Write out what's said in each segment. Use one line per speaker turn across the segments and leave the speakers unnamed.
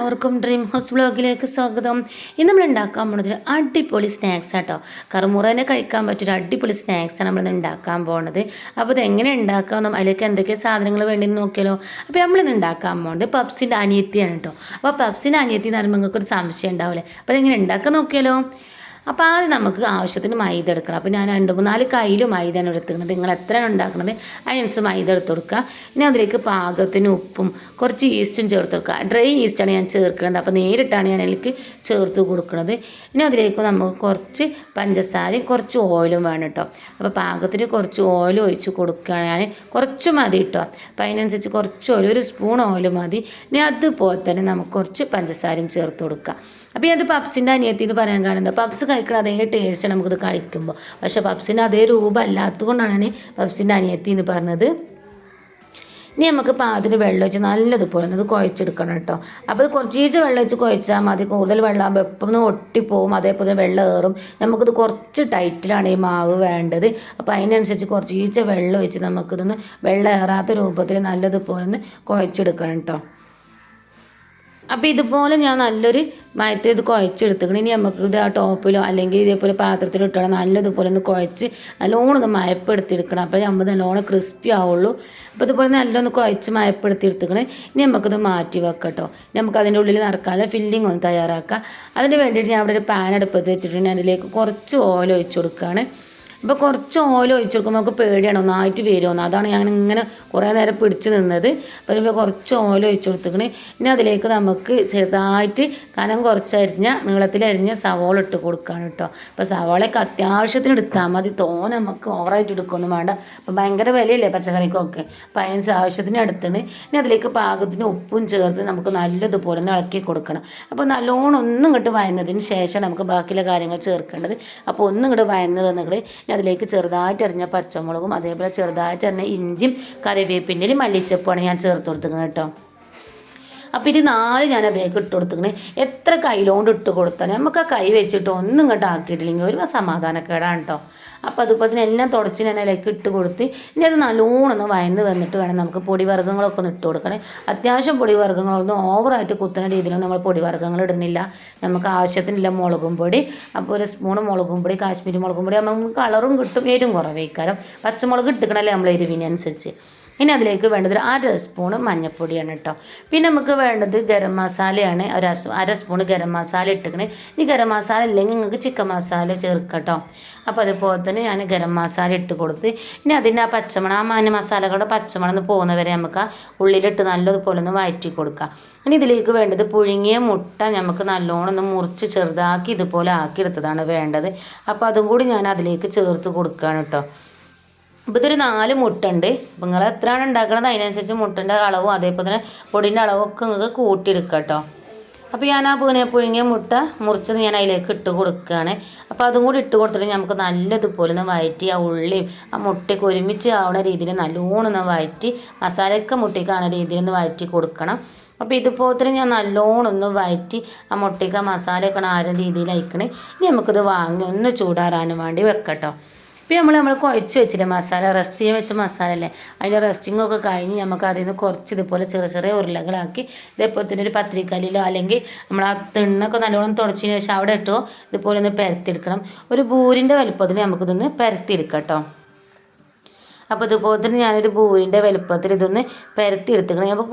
എല്ലാവർക്കും dream house വ്ലോഗിലേക്ക് സ്വാഗതം. ഇന്ന് നമ്മൾ ഉണ്ടാക്കാൻ പോകുന്നത് അടിപൊളി സ്നാക്സ് ആട്ടോ. കറുമുറനെ കഴിക്കാൻ പറ്റിയൊരു അടിപൊളി സ്നാക്സാണ് നമ്മളിന്ന് ഉണ്ടാക്കാൻ പോകുന്നത്. അപ്പോൾ ഇതെങ്ങനെ ഉണ്ടാക്കാമെന്നും അതിലേക്ക് എന്തൊക്കെ സാധനങ്ങൾ വേണ്ടിയെന്ന് നോക്കിയാലോ. അപ്പോൾ നമ്മളിന്ന് ഉണ്ടാക്കാൻ പോകുന്നത് പപ്സിൻ്റെ അനിയത്തിയാണ് കേട്ടോ. അപ്പോൾ പപ്സിൻ്റെ അനിയത്തി എന്ന് പറയുമ്പോൾ നിങ്ങൾക്കൊരു സംശയം ഉണ്ടാവില്ലേ. അപ്പോൾ അതെങ്ങനെ ഉണ്ടാക്കാൻ നോക്കിയാലോ. അപ്പോൾ ആദ്യം നമുക്ക് ആവശ്യത്തിന് മൈദ എടുക്കണം. അപ്പോൾ ഞാൻ 2-3 കയ്യിൽ മൈദയാണ് എടുക്കുന്നത്. നിങ്ങൾ എത്രയാണ് ഉണ്ടാക്കുന്നത് അതിനനുസരിച്ച് മൈദ എടുത്ത് കൊടുക്കുക. ഇനി അതിലേക്ക് പാകത്തിന് ഉപ്പും കുറച്ച് ഈസ്റ്റും ചേർത്ത് കൊടുക്കുക. ഡ്രൈ ഈസ്റ്റാണ് ഞാൻ ചേർക്കുന്നത്. അപ്പോൾ നേരിട്ടാണ് ഞാൻ അതിലേക്ക് ചേർത്ത് കൊടുക്കുന്നത്. ഇനി അതിലേക്ക് നമുക്ക് കുറച്ച് പഞ്ചസാരയും കുറച്ച് ഓയിലും വേണം കേട്ടോ. അപ്പോൾ പാകത്തിന് കുറച്ച് ഓയിൽ ഒഴിച്ച് കൊടുക്കുകയാണ്. ഞാൻ കുറച്ച് മതി കേട്ടോ. അപ്പോൾ അതിനനുസരിച്ച് കുറച്ച് ഓയിൽ, 1 സ്പൂൺ ഓയിൽ മതി. ഇനി അതുപോലെ തന്നെ നമുക്ക് കുറച്ച് പഞ്ചസാരയും ചേർത്ത് കൊടുക്കുക. അപ്പോൾ അത് പപ്സിൻ്റെ അനിയത്തി എന്ന് പറയാൻ കാരണം പപ്സ് കഴിക്കണം അതേ ടേസ്റ്റ് നമുക്കിത് കഴിക്കുമ്പോൾ. പക്ഷേ പപ്സിൻ്റെ അതേ രൂപം അല്ലാത്തത് കൊണ്ടാണ് പപ്സിൻ്റെ അനിയത്തി എന്ന് പറഞ്ഞത്. ഇനി നമുക്ക് പാകത്തിന് വെള്ളം ഒഴിച്ച് നല്ലതുപോലെ അത് കുഴച്ചെടുക്കണം കേട്ടോ. അപ്പോൾ അത് കുറച്ച് വെള്ളം ഒഴിച്ച് കുഴച്ചാൽ മതി. കൂടുതൽ വെള്ളമാകുമ്പോൾ എപ്പം ഒട്ടിപ്പോവും, അതേപോലെ വെള്ളം ഏറും. നമുക്കിത് കുറച്ച് ടൈറ്റിലാണ് ഈ മാവ് വേണ്ടത്. അപ്പോൾ അതിനനുസരിച്ച് കുറച്ച് വെള്ളം ഒഴിച്ച് നമുക്കിതൊന്ന് വെള്ളം ഏറാത്ത രൂപത്തിൽ നല്ലതുപോലെ ഒന്ന് കുഴച്ചെടുക്കണം കേട്ടോ. അപ്പോൾ ഇതുപോലെ ഞാൻ നല്ലൊരു മയത്തിൽ ഇത് കുഴച്ചെടുത്തിക്കണം. ഇനി നമുക്ക് ഇത് ആ ടോപ്പിലോ അല്ലെങ്കിൽ ഇതേപോലെ പാത്രത്തിലോ ഇട്ടാൽ നല്ലതുപോലെ ഒന്ന് കുഴച്ച് നല്ലോണം ഒന്ന് മയപ്പെടുത്തിയെടുക്കണം. അപ്പോൾ നമ്മൾ നല്ലോണം ക്രിസ്പി ആവുള്ളൂ. അപ്പോൾ ഇതുപോലെ നല്ലൊന്ന് കുഴച്ച് മയപ്പെടുത്തിയെടുത്തിക്കണം. ഇനി നമുക്കിത് മാറ്റി വെക്കാം കേട്ടോ. നമുക്ക് അതിൻ്റെ ഉള്ളിൽ നിറക്കാനുള്ള ഫില്ലിംഗ് ഒന്ന് തയ്യാറാക്കാം. അതിന് വേണ്ടിയിട്ട് ഞാൻ അവിടെ ഒരു പാൻ അടുപ്പത്ത് വെച്ചിട്ടുണ്ട്. അതിലേക്ക് കുറച്ച് ഓയിൽ ഒഴിച്ച് കൊടുക്കുകയാണ്. അപ്പോൾ കുറച്ച് ഓയിൽ ഒഴിച്ച് കൊടുക്കുമ്പോൾ നമുക്ക് പേടിയാണ് ഒന്നായിട്ട് വരുമെന്ന്. അതാണ് ഞാൻ ഇങ്ങനെ കുറേ നേരം പിടിച്ച് നിന്നത്. അപ്പോൾ ഇതിൽ കുറച്ച് ഓയിൽ ഒഴിച്ച് കൊടുത്തിക്കണേ. ഇനി അതിലേക്ക് നമുക്ക് ചെറുതായിട്ട് കനം കുറച്ചരിഞ്ഞ നീളത്തിലരിഞ്ഞ സവാള ഇട്ട് കൊടുക്കുകയാണ് കേട്ടോ. അപ്പോൾ സവാളയൊക്കെ അത്യാവശ്യത്തിന് എടുത്താൽ മതി. തോനെ നമുക്ക് ഓവറായിട്ട് എടുക്കുകയൊന്നും വേണ്ട. അപ്പോൾ ഭയങ്കര വിലയല്ലേ പച്ചക്കറിക്കൊക്കെ. അപ്പോൾ അതിന് ആവശ്യത്തിന് എടുത്തിട്ട് ഇനി അതിലേക്ക് പാകത്തിന് ഉപ്പും ചേർത്ത് നമുക്ക് നല്ലതുപോലെ ഒന്ന് ഇളക്കി കൊടുക്കണം. അപ്പോൾ നല്ലോണം ഒന്നും ഇങ്ങോട്ട് വയന്നതിന് ശേഷം നമുക്ക് ബാക്കിയുള്ള കാര്യങ്ങൾ ചേർക്കേണ്ടത്. അപ്പോൾ ഒന്നും ഇങ്ങോട്ട് വയന്ന് വന്നിട്ട് അതിലേക്ക് ചെറുതായിട്ട് അരിഞ്ഞ പച്ചമുളകും അതേപോലെ ചെറുതായിട്ട് അരിഞ്ഞ ഇഞ്ചിയും കറിവേപ്പിൻ്റെ മല്ലിച്ചപ്പുമാണ് ഞാൻ ചേർത്ത് കൊടുത്തിരിക്കുന്നത് കേട്ടോ. അപ്പോൾ ഇത് 4 ഞാൻ അതിലേക്ക് ഇട്ട് കൊടുത്തിരിക്കണേ. എത്ര കയ്യിലോണ്ട് ഇട്ട് കൊടുത്താൽ നമുക്ക് ആ കൈ വെച്ചിട്ട് ഒന്നും ഇങ്ങോട്ട് ആക്കിയിട്ടില്ലെങ്കിൽ ഒരു സമാധാനക്കേടാണ് കേട്ടോ. അപ്പോൾ അതുപോലെ തന്നെ എല്ലാം തുടച്ച് ഞാൻ അതിലേക്ക് ഇട്ട് കൊടുത്ത് ഇനി അത് നല്ലോണം ഒന്ന് വയന്ന് വന്നിട്ട് വേണം നമുക്ക് പൊടിവർഗ്ഗങ്ങളൊക്കെ ഒന്ന് ഇട്ട് കൊടുക്കണേ. അത്യാവശ്യം പൊടിവർഗ്ഗങ്ങളൊന്നും ഓവറായിട്ട് കുത്തുന്ന രീതിയിലൊന്നും നമ്മൾ പൊടിവർഗ്ഗങ്ങൾ ഇടുന്നില്ല. നമുക്ക് ആവശ്യത്തിനില്ല മുളകും പൊടി. അപ്പോൾ 1 സ്പൂൺ മുളകും പൊടി, കാശ്മീരി മുളകും പൊടി. നമുക്ക് കളറും കിട്ടും, എരിവും കുറവേക്കാരം. പച്ചമുളക് ഇട്ടിക്കണല്ലേ നമ്മൾ എരിവിനനുസരിച്ച്. ഇനി അതിലേക്ക് വേണ്ടത് 1/2 സ്പൂൺ മഞ്ഞൾപ്പൊടിയാണ് കേട്ടോ. പിന്നെ നമുക്ക് വേണ്ടത് ഗരം മസാലയാണ്. 1/2 സ്പൂൺ ഗരം മസാല ഇട്ടിക്കണേ. ഈ ഗരം മസാല ഇല്ലെങ്കിൽ നിങ്ങൾക്ക് ചിക്കൻ മസാല ചേർക്കാം കേട്ടോ. അപ്പോൾ അതുപോലെ തന്നെ ഞാൻ ഗരം മസാല ഇട്ട് കൊടുത്ത് ഇനി അതിൻ്റെ ആ പച്ചമണം, ആ മസാലകളുടെ പച്ചമണം പോകുന്നവരെ നമുക്ക് ആ ഉള്ളിലിട്ട് നല്ലതുപോലെ ഒന്ന് വഴറ്റി കൊടുക്കാം. ഇനി ഇതിലേക്ക് വേണ്ടത് പുഴുങ്ങിയ മുട്ട നമുക്ക് നല്ലോണം ഒന്ന് മുറിച്ച് ചെറുതാക്കി ഇതുപോലെ ആക്കിയെടുത്തതാണ് വേണ്ടത്. അപ്പോൾ അതും കൂടി ഞാൻ അതിലേക്ക് ചേർത്ത് കൊടുക്കുകയാണ് കേട്ടോ. അപ്പോൾ ഇതൊരു 4 മുട്ട ഉണ്ട്. അപ്പോൾ നിങ്ങൾ എത്രയാണ് ഉണ്ടാക്കുന്നത് അതിനനുസരിച്ച് മുട്ടൻ്റെ അളവും അതേപോലെ തന്നെ പൊടിൻ്റെ അളവും ഒക്കെ നിങ്ങൾക്ക് കൂട്ടിയെടുക്കുക കേട്ടോ. അപ്പോൾ ഞാൻ ആ പുഴുങ്ങിയ മുട്ട മുറിച്ചത് ഞാൻ അതിലേക്ക് ഇട്ട് കൊടുക്കുകയാണ്. അപ്പോൾ അതും കൂടി ഇട്ട് കൊടുത്തിട്ട് നമുക്ക് നല്ലതുപോലെ ഒന്ന് വഴറ്റി ആ ഉള്ളിയും ആ മുട്ടയൊക്കെ ഒരുമിച്ച് ആവുന്ന രീതിയിൽ നല്ലോണം ഒന്ന് വഴറ്റി മസാലയൊക്കെ മുട്ടയ്ക്ക് ആവുന്ന രീതിയിൽ ഒന്ന് വഴറ്റി കൊടുക്കണം. അപ്പോൾ ഇതുപോലെ തന്നെ ഞാൻ നല്ലോണം ഒന്ന് വഴറ്റി ആ മുട്ടയ്ക്ക് ആ മസാലയൊക്കെ ആരും രീതിയിൽ അയക്കണേ. ഇനി നമുക്കിത് വാങ്ങി ഒന്ന് ചൂടാറാനും വേണ്ടി വെക്കട്ടോ. ഇപ്പോൾ നമ്മൾ കുഴച്ച് വെച്ചില്ലേ മസാല, റെസ്റ്റ് ചെയ്യാൻ വെച്ച മസാല അല്ലേ, അതിൻ്റെ റെസ്റ്റിങ്ങൊക്കെ കഴിഞ്ഞ് നമുക്ക് അതിൽ നിന്ന് കുറച്ച് ഇതുപോലെ ചെറിയ ഉരുളകളാക്കി ഇതേപോലെ തന്നെ ഒരു പത്തിരിക്കല്ലിലോ അല്ലെങ്കിൽ നമ്മൾ ആ തിണ്ണൊക്കെ നല്ലോണം തുടച്ചതിന് ശേഷം അവിടെ ഇട്ടോ ഇതുപോലെ ഒന്ന് പരത്തിയെടുക്കണം. ഒരു ബൂരിൻ്റെ വലുപ്പത്തിൽ നമുക്കിതൊന്ന് പരത്തിയെടുക്കാം കേട്ടോ. അപ്പോൾ ഇതുപോലെ തന്നെ ഞാനൊരു ബൂരിൻ്റെ വലുപ്പത്തിൽ ഇതൊന്ന് പരത്തി എടുത്തിക്കണം. അപ്പോൾ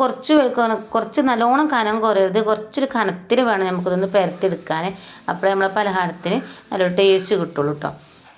കുറച്ച് നല്ലോണം കനം കുറയരുത്, കുറച്ചൊരു കനത്തിൽ വേണം നമുക്കിതൊന്ന് പരത്തിയെടുക്കാൻ. അപ്പോഴേ നമ്മളെ പലഹാരത്തിന് നല്ലൊരു ടേസ്റ്റ് കിട്ടുള്ളൂ കേട്ടോ.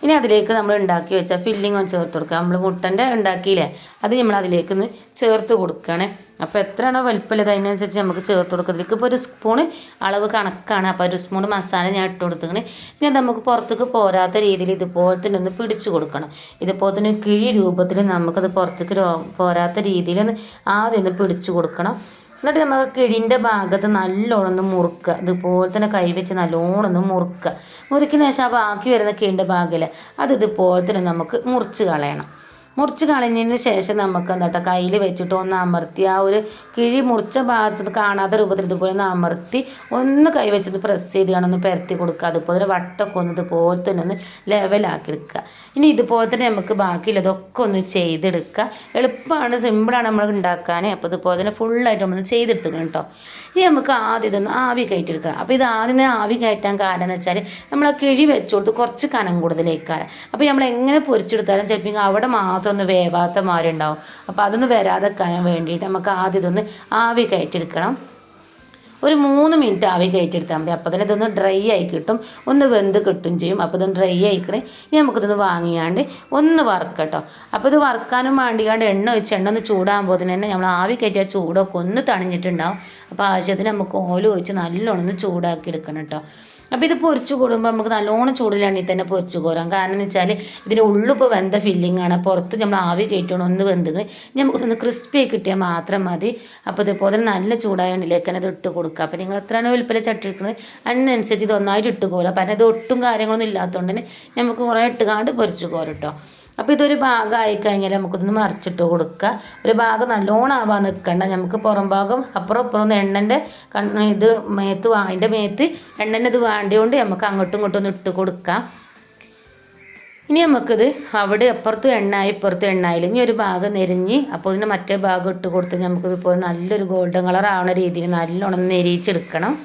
ഇനി അതിലേക്ക് നമ്മൾ ഉണ്ടാക്കി വെച്ച ഫില്ലിംഗ് ഒന്ന് ചേർത്ത് കൊടുക്കുക. നമ്മൾ മുട്ടൻ്റെ ഉണ്ടാക്കിയില്ലേ, അത് നമ്മൾ അതിലേക്ക് ഒന്ന് ചേർത്ത് കൊടുക്കുകയാണ്. അപ്പോൾ എത്രയാണോ വലിപ്പമുള്ളത് അതിനനുസരിച്ച് നമുക്ക് ചേർത്ത് കൊടുക്കുന്നത്. ഇപ്പോൾ 1 സ്പൂൺ അളവ് കണക്കാണ്. അപ്പോൾ 1 സ്പൂൺ മസാല ഞാൻ ഇട്ട് കൊടുത്തിങ്ങനെ. ഇനി അത് നമുക്ക് പുറത്തേക്ക് പോരാത്ത രീതിയിൽ ഇതുപോലെ തന്നെ ഒന്ന് പിടിച്ചു കൊടുക്കണം. ഇതുപോലെ തന്നെ കിഴി രൂപത്തിൽ നമുക്കത് പുറത്തേക്ക് പോരാത്ത രീതിയിൽ ഒന്ന് ആദ്യം ഒന്ന് പിടിച്ചു കൊടുക്കണം. എന്നിട്ട് നമ്മൾ കിഴിൻ്റെ ഭാഗത്ത് നല്ലോണം ഒന്ന് മുറുക്കുക. ഇതുപോലെ തന്നെ കൈവച്ച് നല്ലോണം ഒന്ന് മുറുക്കുക. മുറിക്കുന്ന ശേഷം ആ ബാക്കി വരുന്ന കിഴിൻ്റെ ഭാഗമില്ല അത് ഇതുപോലെ തന്നെ നമുക്ക് മുറിച്ച് കളയണം. മുറിച്ച് കളഞ്ഞതിന് ശേഷം നമുക്ക് എന്താ കയ്യിൽ വെച്ചിട്ട് ഒന്ന് അമർത്തി ആ ഒരു കിഴി മുറിച്ച ഭാഗത്ത് കാണാത്ത രൂപത്തിൽ ഇതുപോലെ ഒന്ന് അമർത്തി ഒന്ന് കൈ വെച്ചിട്ട് പ്രസ് ചെയ്ത് ഒന്ന് പരത്തി കൊടുക്കുക. അതുപോലെ വട്ടമൊക്കെ ഒന്ന് ഇതുപോലെ തന്നെ ഒന്ന് ലെവലാക്കി എടുക്കുക. ഇനി ഇതുപോലെ തന്നെ നമുക്ക് ബാക്കിയുള്ളതൊക്കെ ഒന്ന് ചെയ്തെടുക്കുക. എളുപ്പമാണ്, സിമ്പിളാണ് നമ്മൾ ഉണ്ടാക്കാൻ. അപ്പോൾ ഇതുപോലെ തന്നെ ഫുള്ളായിട്ട് നമ്മൾ ചെയ്തെടുക്കണം കേട്ടോ. ഇനി നമുക്ക് ആദ്യം ഇതൊന്ന് ആവി കയറ്റിയെടുക്കണം. അപ്പോൾ ഇത് ആദ്യം ആവി കയറ്റാൻ കാരണം എന്ന് വെച്ചാൽ നമ്മൾ ആ കിഴി വെച്ചുകൊടുത്ത് കുറച്ച് കനം കൂടുതലേക്കാണ്. അപ്പോൾ നമ്മൾ എങ്ങനെ പൊരിച്ചെടുത്താലും ചിലപ്പോൾ അവിടെ മാത്രം ഒന്ന് വേവാത്ത മാതിരി ഉണ്ടാവും. അപ്പോൾ അതൊന്ന് വരാതെക്കാൻ വേണ്ടിയിട്ട് നമുക്ക് ആദ്യം ഇതൊന്ന് ആവി കയറ്റിയെടുക്കണം. ഒരു 3 മിനിറ്റ് ആവി കയറ്റിയെടുത്താൽ മതി. അപ്പോൾ തന്നെ ഇതൊന്ന് ഡ്രൈ ആയി കിട്ടും, ഒന്ന് വെന്ത് കിട്ടും ചെയ്യും. അപ്പോൾ ഇതൊന്ന് ഡ്രൈ ആയിക്കണേ. ഇനി നമുക്കിതൊന്ന് വാങ്ങിയാണ്ട് ഒന്ന് വറുക്കട്ടോ. അപ്പോൾ ഇത് വറുക്കാനും വേണ്ടിയാണ്ട് എണ്ണ ഒഴിച്ച് എണ്ണ ഒന്ന് ചൂടാകുമ്പോൾ തന്നെ നമ്മൾ ആവി കയറ്റിയ ചൂടൊക്കെ ഒന്ന് തണിഞ്ഞിട്ടുണ്ടാവും. അപ്പോൾ ആവശ്യത്തിന് നമുക്ക് ഓയിൽ ഒഴിച്ച് നല്ലോണം ഒന്ന് ചൂടാക്കി എടുക്കണം കേട്ടോ. അപ്പോൾ ഇത് പൊരിച്ചു കൂടുമ്പോൾ നമുക്ക് നല്ലോണം ചൂടിലാണെങ്കിൽ തന്നെ പൊരിച്ചു കോരാം. കാരണം എന്ന് വെച്ചാൽ ഇതിൻ്റെ ഉള്ളിപ്പോൾ വെന്ത ഫില്ലിംഗ് ആണ്, പുറത്ത് നമ്മൾ ആവി കയറ്റണം ഒന്ന് വെന്തുകൾ നമുക്കൊന്ന് ക്രിസ്പി ആയി കിട്ടിയാൽ മാത്രം മതി. അപ്പോൾ ഇതുപോലെ നല്ല ചൂടായ എണ്ണയിലേക്ക് തന്നെ ഇത് ഇട്ട് കൊടുക്കുക. അപ്പോൾ നിങ്ങൾ എത്രയാണോ വലുപ്പത്തിൽ ചട്ടി എടുക്കുന്നത് അതിനനുസരിച്ച് ഇത് ഒന്നായിട്ട് ഇട്ട് കോരാം. അപ്പം ഇത് ഒട്ടും കാര്യങ്ങളൊന്നും ഇല്ലാത്തതുകൊണ്ട് തന്നെ നമുക്ക് കുറേ ഇട്ടുകാണ്ട് പൊരിച്ചു കോരും കേട്ടോ. അപ്പോൾ ഇതൊരു ഭാഗമായി കഴിഞ്ഞാൽ നമുക്കിതൊന്ന് മറിച്ചിട്ട് കൊടുക്കുക. ഒരു ഭാഗം നല്ലോണം ആവാൻ നിൽക്കണ്ട. നമുക്ക് പുറം ഭാഗം അപ്പുറം ഇപ്പുറം ഒന്ന് എണ്ണൻ്റെ ഇത് മേത്ത് അതിൻ്റെ മേത്ത് എണ്ണൻ്റെ ഇത് വേണ്ടിയോണ്ട് നമുക്ക് അങ്ങോട്ടും ഇങ്ങോട്ടും ഒന്ന് ഇട്ട് കൊടുക്കാം. ഇനി നമുക്കിത് അവിടെ അപ്പുറത്തും എണ്ണായി ഇപ്പുറത്തും എണ്ണായി ഇനി ഒരു ഭാഗം നെരിഞ്ഞ് അപ്പോൾ ഇതിന് മറ്റേ ഭാഗം ഇട്ട് കൊടുത്ത് നമുക്കിതിപ്പോൾ നല്ലൊരു ഗോൾഡൻ കളർ ആവുന്ന രീതിയിൽ നല്ലോണം നെരിയിച്ചെടുക്കണം.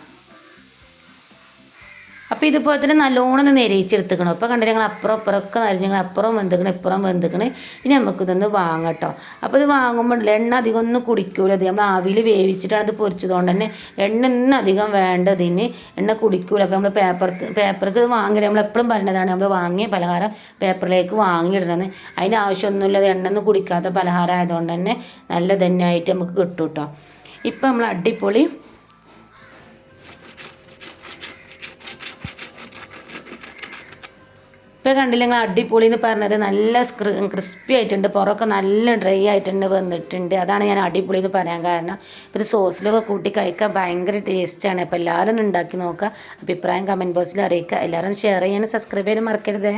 അപ്പോൾ ഇതുപോലെ തന്നെ നല്ലോണം ഒന്ന് നെരിയിച്ചെടുത്തുക്കണം. അപ്പോൾ കണ്ടിട്ട് ഞങ്ങൾ അപ്പുറം ഇപ്പുറമൊക്കെ നരിഞ്ഞ് അപ്പുറം വെന്തുക്കണം ഇപ്പുറം വെന്തുക്കണം. ഇനി നമുക്കിതൊന്ന് വാങ്ങട്ടോ. അപ്പോൾ ഇത് വാങ്ങുമ്പോൾ എണ്ണ അധികം ഒന്നും കുടിക്കൂല. അത് നമ്മൾ ആവിയിൽ വേവിച്ചിട്ടാണ് ഇത് പൊരിച്ചതുകൊണ്ട് തന്നെ എണ്ണ ഒന്നും അധികം വേണ്ടതിന് എണ്ണ കുടിക്കൂല. അപ്പോൾ നമ്മൾ പേപ്പർക്ക് ഇത് വാങ്ങിയിട്ട് നമ്മൾ എപ്പോഴും പറയുന്നതാണ് നമ്മൾ വാങ്ങിയ പലഹാരം പേപ്പറിലേക്ക് വാങ്ങിയിടണമെന്ന്. അതിൻ്റെ ആവശ്യമൊന്നുമില്ല. എണ്ണ ഒന്നും കുടിക്കാത്ത പലഹാരം ആയതുകൊണ്ട് തന്നെ നല്ല തന്നെ ആയിട്ട് നമുക്ക് കിട്ടും കേട്ടോ. ഇപ്പം നമ്മൾ അടിപൊളി ഇപ്പോൾ കണ്ടില്ല നിങ്ങൾ അടിപൊളി എന്ന് പറഞ്ഞത് നല്ല ക്രിസ്പി ആയിട്ടുണ്ട്, പുറമൊക്കെ നല്ല ഡ്രൈ ആയിട്ടുണ്ട് വന്നിട്ടുണ്ട്. അതാണ് ഞാൻ അടിപൊളി എന്ന് പറയാൻ കാരണം. ഇപ്പോൾ ഇത് സോസിലൊക്കെ കൂട്ടി കഴിക്കാൻ ഭയങ്കര ടേസ്റ്റാണ്. അപ്പോൾ എല്ലാവരും ഒന്ന് ഉണ്ടാക്കി നോക്കുക. അഭിപ്രായം കമൻറ്റ് ബോക്സിൽ അറിയിക്കുക. എല്ലാവരും ഷെയർ ചെയ്യാനും സബ്സ്ക്രൈബ് ചെയ്യാനും മറക്കരുതേ.